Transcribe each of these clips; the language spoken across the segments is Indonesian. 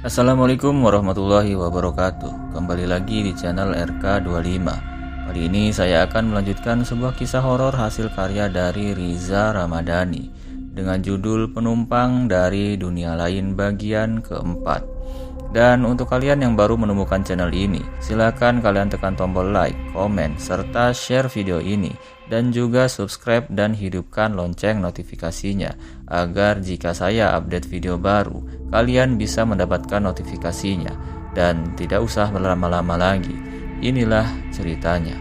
Assalamualaikum warahmatullahi wabarakatuh. Kembali lagi di channel RK25. Kali ini saya akan melanjutkan sebuah kisah horor hasil karya dari Riza Ramadhani dengan judul Penumpang dari Dunia Lain bagian keempat. Dan untuk kalian yang baru menemukan channel ini, silakan kalian tekan tombol like, komen, serta share video ini, dan juga subscribe dan hidupkan lonceng notifikasinya agar jika saya update video baru, kalian bisa mendapatkan notifikasinya. Dan tidak usah berlama-lama lagi, inilah ceritanya.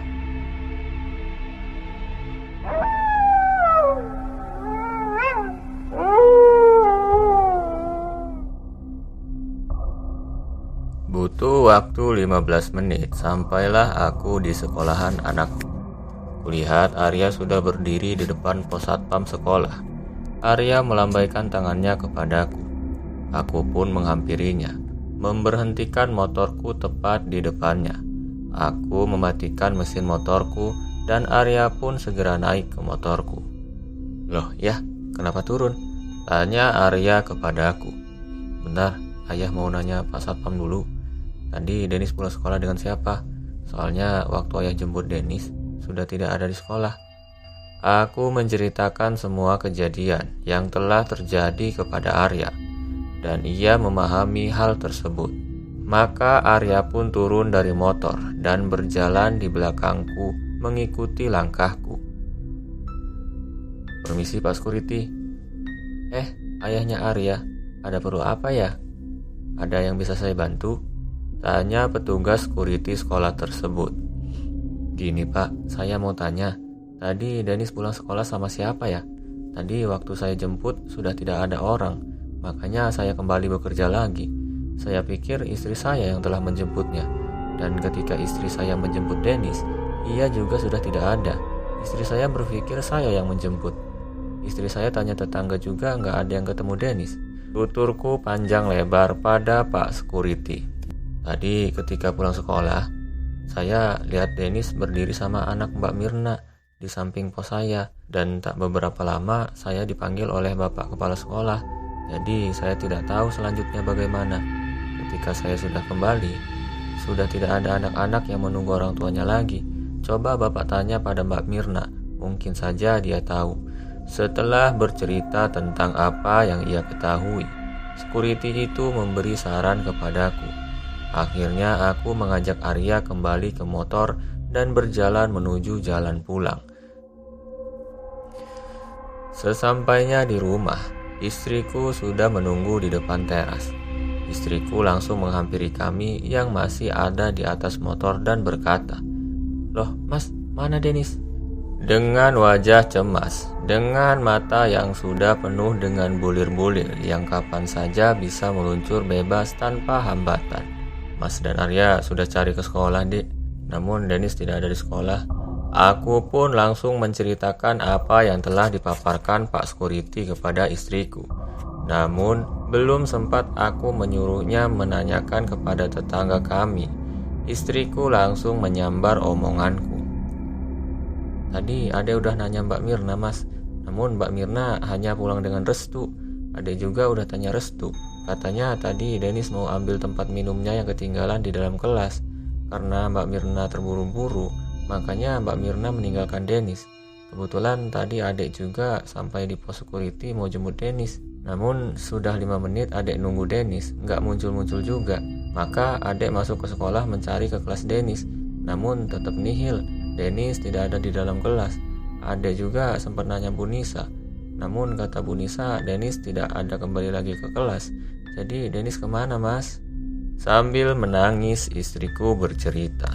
Butuh waktu 15 menit sampailah aku di sekolahan anakku. Kulihat Arya sudah berdiri di depan pos satpam sekolah. Arya melambaikan tangannya kepadaku. Aku pun menghampirinya, memberhentikan motorku tepat di depannya. Aku mematikan mesin motorku dan Arya pun segera naik ke motorku. "Loh ya, kenapa turun?" tanya Arya kepadaku. "Bentar, ayah mau nanya Pak Satpam dulu. Tadi Denis pulang sekolah dengan siapa? Soalnya waktu ayah jemput Denis sudah tidak ada di sekolah." Aku menceritakan semua kejadian yang telah terjadi kepada Arya, dan ia memahami hal tersebut. Maka Arya pun turun dari motor dan berjalan di belakangku mengikuti langkahku. "Permisi Pak Security." Ayahnya Arya, ada perlu apa ya? Ada yang bisa saya bantu?" tanya petugas security sekolah tersebut. "Gini Pak, saya mau tanya, tadi Denis pulang sekolah sama siapa ya? Tadi waktu saya jemput sudah tidak ada orang, makanya saya kembali bekerja lagi. Saya pikir istri saya yang telah menjemputnya, dan ketika istri saya menjemput Denis, ia juga sudah tidak ada. Istri saya berpikir saya yang menjemput. Istri saya tanya tetangga juga nggak ada yang ketemu Denis." Tuturku panjang lebar pada Pak Security. "Tadi ketika pulang sekolah, saya lihat Denis berdiri sama anak Mbak Mirna di samping pos saya, dan tak beberapa lama saya dipanggil oleh Bapak Kepala Sekolah. Jadi saya tidak tahu selanjutnya bagaimana. Ketika saya sudah kembali, sudah tidak ada anak-anak yang menunggu orang tuanya lagi. Coba Bapak tanya pada Mbak Mirna, mungkin saja dia tahu." Setelah bercerita tentang apa yang ia ketahui, security itu memberi saran kepadaku. Akhirnya aku mengajak Arya kembali ke motor dan berjalan menuju jalan pulang. Sesampainya di rumah, istriku sudah menunggu di depan teras. Istriku langsung menghampiri kami yang masih ada di atas motor dan berkata, "Loh Mas, mana Denis?" Dengan wajah cemas, dengan mata yang sudah penuh dengan bulir-bulir yang kapan saja bisa meluncur bebas tanpa hambatan. "Mas dan Arya sudah cari ke sekolah, Dek. Namun Denis tidak ada di sekolah." Aku pun langsung menceritakan apa yang telah dipaparkan Pak Security kepada istriku. Namun, belum sempat aku menyuruhnya menanyakan kepada tetangga kami, istriku langsung menyambar omonganku. "Tadi Ade udah nanya Mbak Mirna Mas, namun Mbak Mirna hanya pulang dengan restu. Ade juga udah tanya restu. Katanya tadi Denis mau ambil tempat minumnya yang ketinggalan di dalam kelas. Karena Mbak Mirna terburu-buru, makanya Mbak Mirna meninggalkan Denis. Kebetulan tadi Adek juga sampai di pos security mau jemput Denis. Namun sudah 5 menit Adek nunggu Denis, nggak muncul-muncul juga. Maka Adek masuk ke sekolah mencari ke kelas Denis, namun tetap nihil. Denis tidak ada di dalam kelas. Adek juga sempat nanya Bu Nisa, namun kata Bu Nisa Denis tidak ada kembali lagi ke kelas. Jadi Denis kemana Mas?" Sambil menangis istriku bercerita.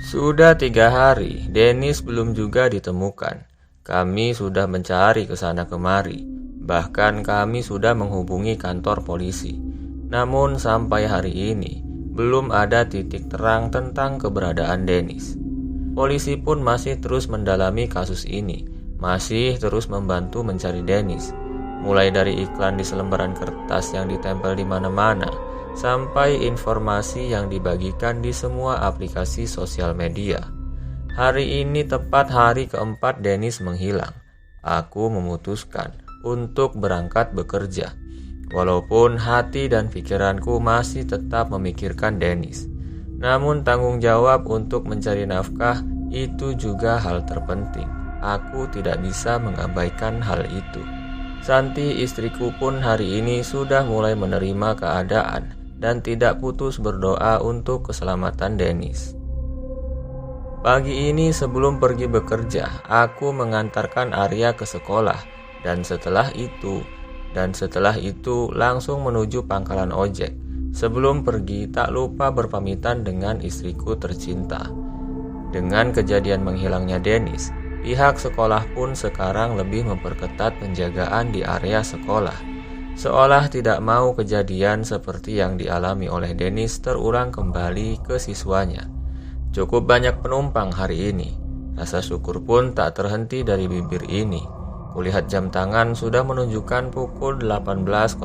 Sudah 3 hari Denis belum juga ditemukan. Kami sudah mencari ke sana kemari. Bahkan kami sudah menghubungi kantor polisi. Namun sampai hari ini belum ada titik terang tentang keberadaan Denis. Polisi pun masih terus mendalami kasus ini, masih terus membantu mencari Denis. Mulai dari iklan di selembaran kertas yang ditempel di mana-mana, sampai informasi yang dibagikan di semua aplikasi sosial media. Hari ini tepat hari keempat Denis menghilang. Aku memutuskan untuk berangkat bekerja. walaupun hati dan pikiranku masih tetap memikirkan Dennis. Namun tanggung jawab untuk mencari nafkah itu juga hal terpenting. Aku tidak bisa mengabaikan hal itu. Santi, istriku pun hari ini sudah mulai menerima keadaan dan tidak putus berdoa untuk keselamatan Dennis. Pagi ini sebelum pergi bekerja, aku mengantarkan Arya ke sekolah dan setelah itu langsung menuju pangkalan ojek. Sebelum pergi tak lupa berpamitan dengan istriku tercinta. Dengan kejadian menghilangnya Dennis, pihak sekolah pun sekarang lebih memperketat penjagaan di area sekolah. Seolah tidak mau kejadian seperti yang dialami oleh Dennis terulang kembali ke siswanya. Cukup banyak penumpang hari ini. Rasa syukur pun tak terhenti dari bibir ini. Kulihat jam tangan sudah menunjukkan pukul 18.00.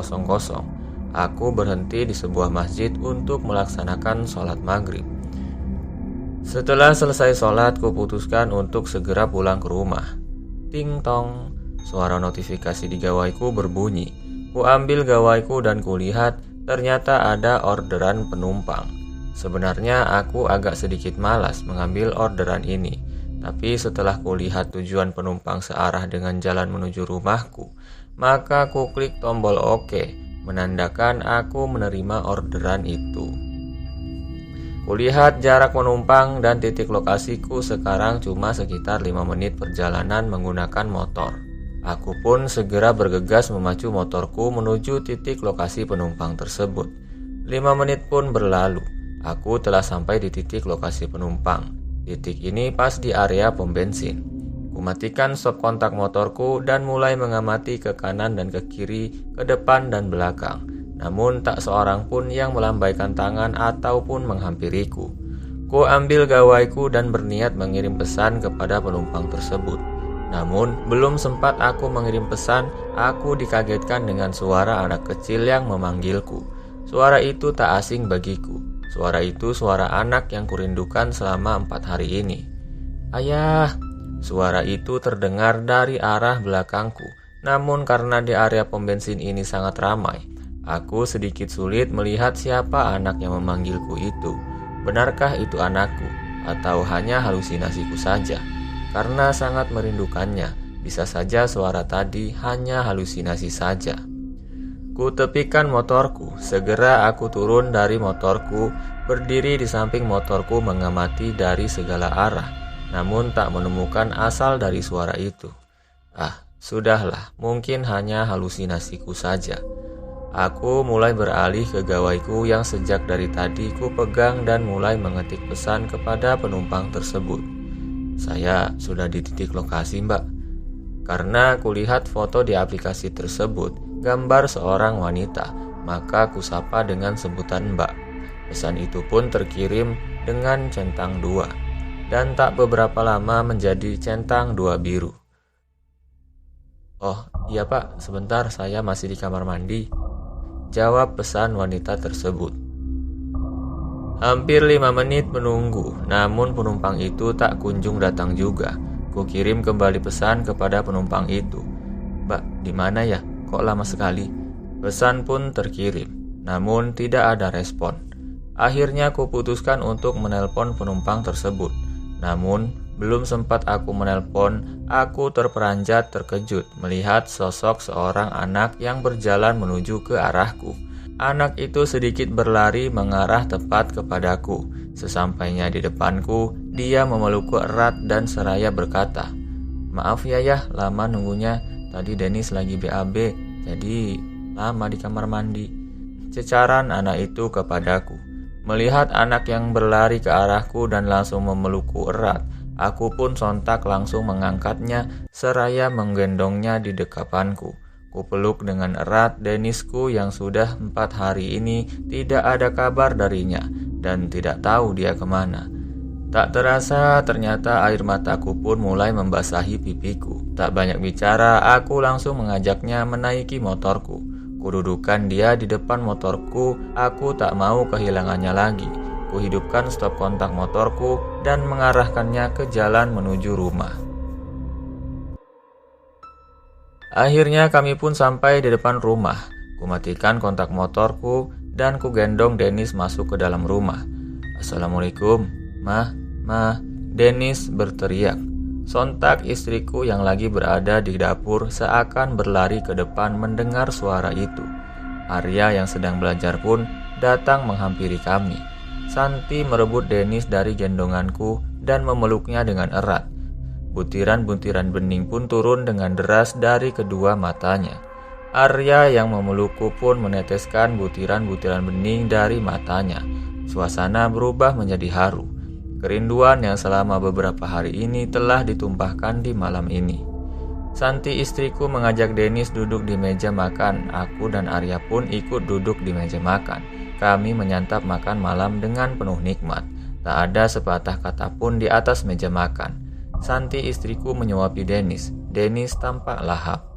Aku berhenti di sebuah masjid untuk melaksanakan sholat maghrib. Setelah selesai sholat, kuputuskan untuk segera pulang ke rumah. Ting tong, suara notifikasi di gawaiku berbunyi. Ku ambil gawaiku dan kulihat ternyata ada orderan penumpang. Sebenarnya aku agak sedikit malas mengambil orderan ini, tapi setelah kulihat tujuan penumpang searah dengan jalan menuju rumahku, maka ku klik tombol OK, menandakan aku menerima orderan itu. Kulihat jarak penumpang dan titik lokasiku sekarang cuma sekitar 5 menit perjalanan menggunakan motor. Aku pun segera bergegas memacu motorku menuju titik lokasi penumpang tersebut. 5 menit pun berlalu. Aku telah sampai di titik lokasi penumpang. Titik ini pas di area pom bensin. Kumatikan stop kontak motorku dan mulai mengamati ke kanan dan ke kiri, ke depan dan belakang. Namun tak seorang pun yang melambaikan tangan ataupun menghampiriku. Ku ambil gawaiku dan berniat mengirim pesan kepada penumpang tersebut. Namun belum sempat aku mengirim pesan, aku dikagetkan dengan suara anak kecil yang memanggilku. Suara itu tak asing bagiku. Suara itu suara anak yang kurindukan selama 4 hari ini. Ayah! Suara itu terdengar dari arah belakangku. Namun karena di area pom bensin ini sangat ramai, aku sedikit sulit melihat siapa anak yang memanggilku itu. Benarkah itu anakku? Atau hanya halusinasiku saja? Karena sangat merindukannya, bisa saja suara tadi hanya halusinasi saja. Ku tepikan motorku, segera aku turun dari motorku, berdiri di samping motorku mengamati dari segala arah, namun tak menemukan asal dari suara itu. Sudahlah, mungkin hanya halusinasiku saja. Aku mulai beralih ke gawaiku yang sejak dari tadi ku pegang dan mulai mengetik pesan kepada penumpang tersebut. Saya sudah di titik lokasi, Mbak. Karena kulihat foto di aplikasi tersebut gambar seorang wanita, maka kusapa dengan sebutan Mbak. Pesan itu pun terkirim dengan centang 2 dan tak beberapa lama menjadi centang 2 biru. Oh iya Pak, sebentar saya masih di kamar mandi, jawab pesan wanita tersebut. Hampir 5 menit menunggu, namun penumpang itu tak kunjung datang juga. Kukirim kembali pesan kepada penumpang itu. Mbak, di mana ya? Kok lama sekali? Pesan pun terkirim, namun tidak ada respon. Akhirnya kuputuskan untuk menelpon penumpang tersebut. Namun, belum sempat aku menelpon, aku terperanjat terkejut melihat sosok seorang anak yang berjalan menuju ke arahku. Anak itu sedikit berlari mengarah tepat kepadaku. Sesampainya di depanku, dia memelukku erat dan seraya berkata, "Maaf ya, lama nunggunya. Tadi Dennis lagi BAB, jadi lama di kamar mandi." Cecaran anak itu kepadaku. Melihat anak yang berlari ke arahku dan langsung memelukku erat, aku pun sontak langsung mengangkatnya seraya menggendongnya di dekapanku. Kupeluk dengan erat Dennisku yang sudah 4 hari ini tidak ada kabar darinya dan tidak tahu dia kemana. Tak terasa ternyata air mataku pun mulai membasahi pipiku. Tak banyak bicara, aku langsung mengajaknya menaiki motorku. Kududukan dia di depan motorku, aku tak mau kehilangannya lagi. Kuhidupkan stop kontak motorku dan mengarahkannya ke jalan menuju rumah. Akhirnya kami pun sampai di depan rumah. Kumatikan kontak motorku dan kugendong Denis masuk ke dalam rumah. "Assalamualaikum, Mah, Denis berteriak. Sontak istriku yang lagi berada di dapur seakan berlari ke depan mendengar suara itu. Arya yang sedang belajar pun datang menghampiri kami. Santi merebut Denis dari gendonganku dan memeluknya dengan erat. Butiran-butiran bening pun turun dengan deras dari kedua matanya. Arya yang memelukku pun meneteskan butiran-butiran bening dari matanya. Suasana berubah menjadi haru. Kerinduan yang selama beberapa hari ini telah ditumpahkan di malam ini. Santi istriku mengajak Denis duduk di meja makan. Aku dan Arya pun ikut duduk di meja makan. Kami menyantap makan malam dengan penuh nikmat. Tak ada sepatah kata pun di atas meja makan. Santi istriku menyuapi Denis. Denis tampak lahap.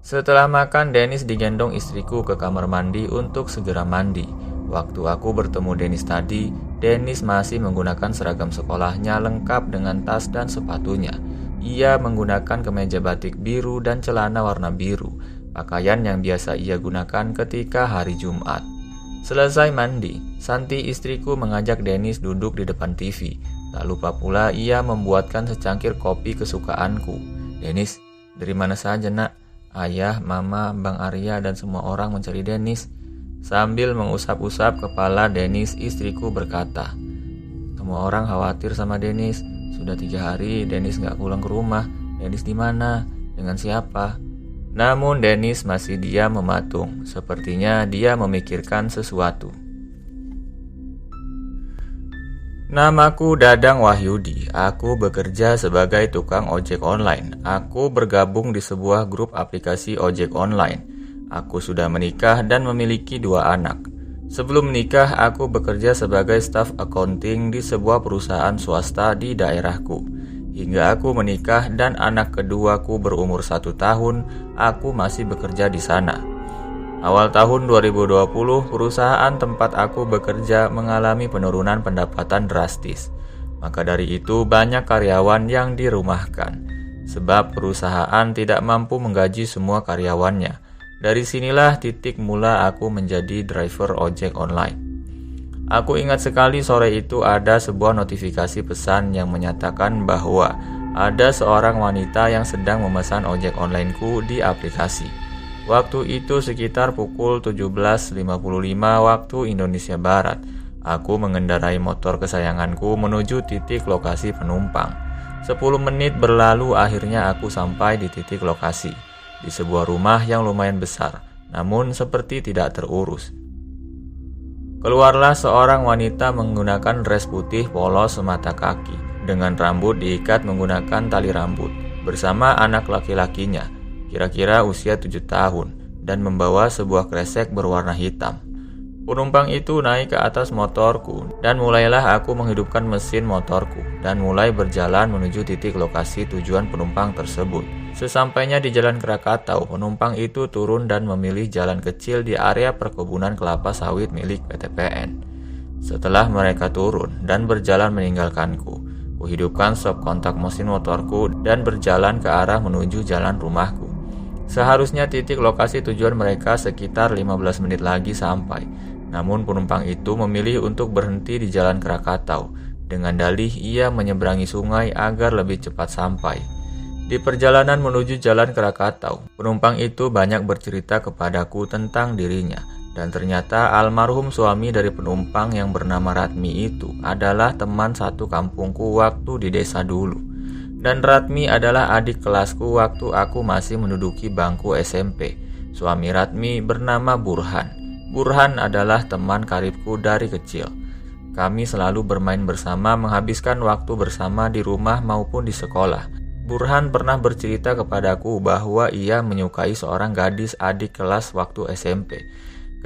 Setelah makan, Denis digendong istriku ke kamar mandi untuk segera mandi. Waktu aku bertemu Denis tadi, Denis masih menggunakan seragam sekolahnya lengkap dengan tas dan sepatunya. Ia menggunakan kemeja batik biru dan celana warna biru, pakaian yang biasa ia gunakan ketika hari Jumat. Selesai mandi, Santi istriku mengajak Denis duduk di depan TV. Tak lupa pula ia membuatkan secangkir kopi kesukaanku. "Denis, dari mana saja nak? Ayah, mama, Bang Arya dan semua orang mencari Denis." Sambil mengusap-usap kepala Denis, istriku berkata, "Semua orang khawatir sama Denis. Sudah 3 hari Denis gak pulang ke rumah. Denis di mana? Dengan siapa?" Namun Denis masih diam mematung. Sepertinya dia memikirkan sesuatu. Namaku Dadang Wahyudi. Aku bekerja sebagai tukang ojek online. Aku bergabung di sebuah grup aplikasi ojek online. Aku sudah menikah dan memiliki 2 anak. Sebelum menikah, aku bekerja sebagai staf accounting di sebuah perusahaan swasta di daerahku. Hingga aku menikah dan anak keduaku berumur 1 tahun, aku masih bekerja di sana. Awal tahun 2020, perusahaan tempat aku bekerja mengalami penurunan pendapatan drastis. Maka dari itu banyak karyawan yang dirumahkan, sebab perusahaan tidak mampu menggaji semua karyawannya. Dari sinilah titik mula aku menjadi driver ojek online. Aku ingat sekali sore itu ada sebuah notifikasi pesan yang menyatakan bahwa ada seorang wanita yang sedang memesan ojek onlineku di aplikasi. Waktu itu sekitar pukul 17.55 waktu Indonesia Barat. Aku mengendarai motor kesayanganku menuju titik lokasi penumpang. 10 menit berlalu, akhirnya aku sampai di titik lokasi. Di sebuah rumah yang lumayan besar, namun seperti tidak terurus. Keluarlah seorang wanita menggunakan dress putih polos semata kaki, dengan rambut diikat menggunakan tali rambut, bersama anak laki-lakinya, kira-kira usia 7 tahun, dan membawa sebuah kresek berwarna hitam. Penumpang itu naik ke atas motorku, dan mulailah aku menghidupkan mesin motorku, dan mulai berjalan menuju titik lokasi tujuan penumpang tersebut. Sesampainya di Jalan Krakatau, penumpang itu turun dan memilih jalan kecil di area perkebunan kelapa sawit milik PT PN. Setelah mereka turun dan berjalan meninggalkanku, kuhidupkan stop kontak mesin motorku dan berjalan ke arah menuju jalan rumahku. Seharusnya titik lokasi tujuan mereka sekitar 15 menit lagi sampai. Namun penumpang itu memilih untuk berhenti di Jalan Krakatau. Dengan dalih ia menyeberangi sungai agar lebih cepat sampai. Di perjalanan menuju Jalan Krakatau, penumpang itu banyak bercerita kepadaku tentang dirinya. Dan ternyata almarhum suami dari penumpang yang bernama Ratmi itu adalah teman satu kampungku waktu di desa dulu. Dan Ratmi adalah adik kelasku waktu aku masih menduduki bangku SMP. Suami Ratmi bernama Burhan. Burhan adalah teman karibku dari kecil. Kami selalu bermain bersama, menghabiskan waktu bersama di rumah maupun di sekolah. Burhan pernah bercerita kepadaku bahwa ia menyukai seorang gadis adik kelas waktu SMP.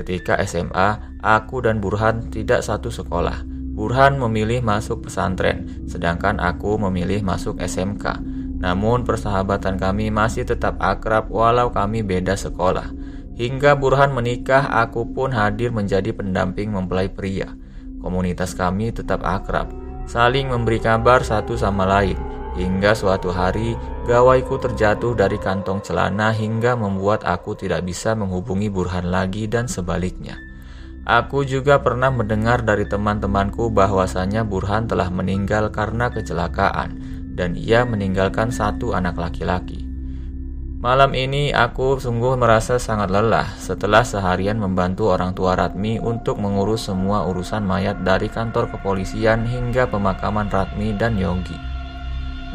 Ketika SMA, aku dan Burhan tidak satu sekolah. Burhan memilih masuk pesantren, sedangkan aku memilih masuk SMK. Namun persahabatan kami masih tetap akrab walau kami beda sekolah. Hingga Burhan menikah, aku pun hadir menjadi pendamping mempelai pria. Komunitas kami tetap akrab, saling memberi kabar satu sama lain. Hingga suatu hari, gawaiku terjatuh dari kantong celana hingga membuat aku tidak bisa menghubungi Burhan lagi dan sebaliknya. Aku juga pernah mendengar dari teman-temanku bahwasanya Burhan telah meninggal karena kecelakaan dan ia meninggalkan satu anak laki-laki. Malam ini aku sungguh merasa sangat lelah setelah seharian membantu orang tua Ratmi untuk mengurus semua urusan mayat dari kantor kepolisian hingga pemakaman Ratmi dan Yogi.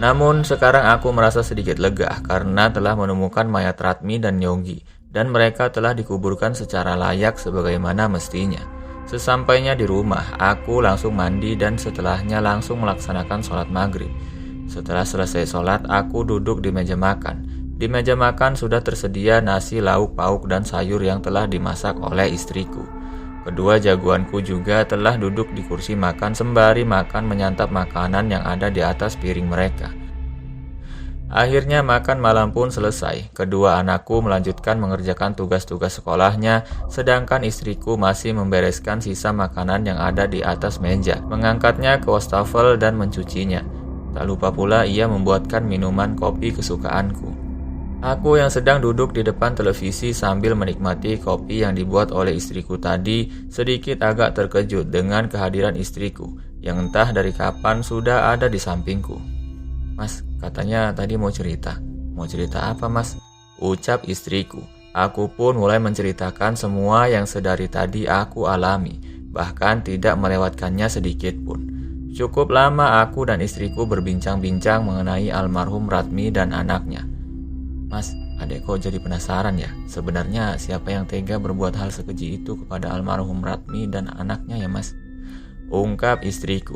Namun sekarang aku merasa sedikit lega karena telah menemukan mayat Ratmi dan Yogi dan mereka telah dikuburkan secara layak sebagaimana mestinya. Sesampainya di rumah, aku langsung mandi dan setelahnya langsung melaksanakan sholat maghrib. Setelah selesai sholat, aku duduk di meja makan. Di meja makan sudah tersedia nasi, lauk pauk, dan sayur yang telah dimasak oleh istriku. Kedua jagoanku juga telah duduk di kursi makan sembari makan menyantap makanan yang ada di atas piring mereka. Akhirnya makan malam pun selesai. Kedua anakku melanjutkan mengerjakan tugas-tugas sekolahnya, sedangkan istriku masih membereskan sisa makanan yang ada di atas meja, mengangkatnya ke wastafel dan mencucinya. Tak lupa pula ia membuatkan minuman kopi kesukaanku. Aku yang sedang duduk di depan televisi sambil menikmati kopi yang dibuat oleh istriku tadi sedikit agak terkejut dengan kehadiran istriku yang entah dari kapan sudah ada di sampingku. "Mas, katanya tadi mau cerita." "Mau cerita apa, Mas?" ucap istriku. Aku pun mulai menceritakan semua yang sedari tadi aku alami, bahkan tidak melewatkannya sedikit pun. Cukup lama aku dan istriku berbincang-bincang mengenai almarhum Ratmi dan anaknya. "Mas, adek kok jadi penasaran ya? Sebenarnya siapa yang tega berbuat hal sekeji itu kepada almarhum Ratmi dan anaknya ya, Mas?" ungkap istriku.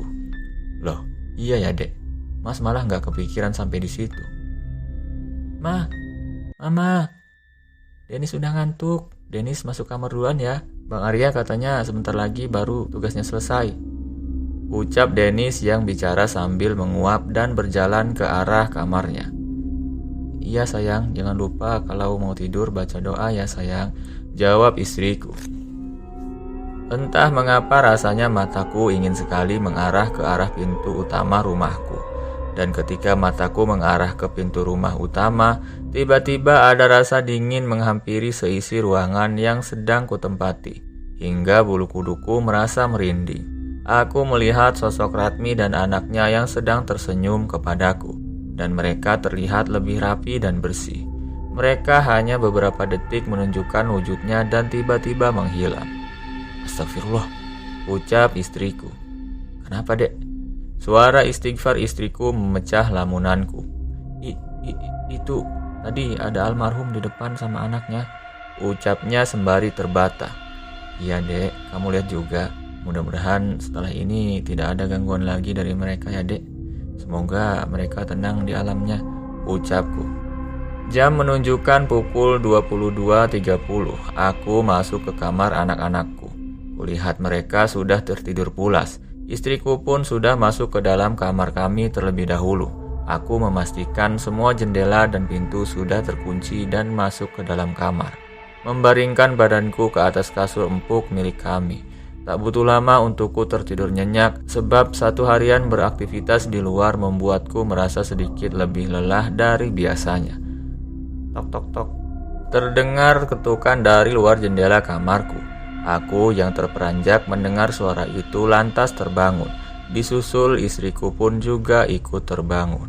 "Loh, iya ya, Dek. Mas malah nggak kepikiran sampai di situ." Mama, Denis sudah ngantuk. Denis masuk kamar duluan ya. Bang Arya katanya sebentar lagi baru tugasnya selesai," ucap Denis yang bicara sambil menguap dan berjalan ke arah kamarnya. "Iya sayang, jangan lupa kalau mau tidur baca doa ya sayang," jawab istriku. Entah mengapa rasanya mataku ingin sekali mengarah ke arah pintu utama rumahku. Dan ketika mataku mengarah ke pintu rumah utama, tiba-tiba ada rasa dingin menghampiri seisi ruangan yang sedang kutempati. Hingga bulu kuduku merasa merinding. Aku melihat sosok Ratmi dan anaknya yang sedang tersenyum kepadaku. Dan mereka terlihat lebih rapi dan bersih. Mereka hanya beberapa detik menunjukkan wujudnya dan tiba-tiba menghilang. "Astagfirullah," ucap istriku. "Kenapa, Dek?" Suara istighfar istriku memecah lamunanku. Itu tadi ada almarhum di depan sama anaknya," ucapnya sembari terbata. "Iya, Dek, kamu lihat juga. Mudah-mudahan setelah ini tidak ada gangguan lagi dari mereka ya, Dek. Semoga mereka tenang di alamnya," ucapku. Jam menunjukkan pukul 22.30. Aku masuk ke kamar anak-anakku. Kulihat mereka sudah tertidur pulas. Istriku pun sudah masuk ke dalam kamar kami terlebih dahulu. Aku memastikan semua jendela dan pintu sudah terkunci dan masuk ke dalam kamar. Membaringkan badanku ke atas kasur empuk milik kami. Tak butuh lama untukku tertidur nyenyak sebab satu harian beraktivitas di luar membuatku merasa sedikit lebih lelah dari biasanya. Tok tok tok. Terdengar ketukan dari luar jendela kamarku. Aku yang terperanjak mendengar suara itu lantas terbangun. Disusul istriku pun juga ikut terbangun.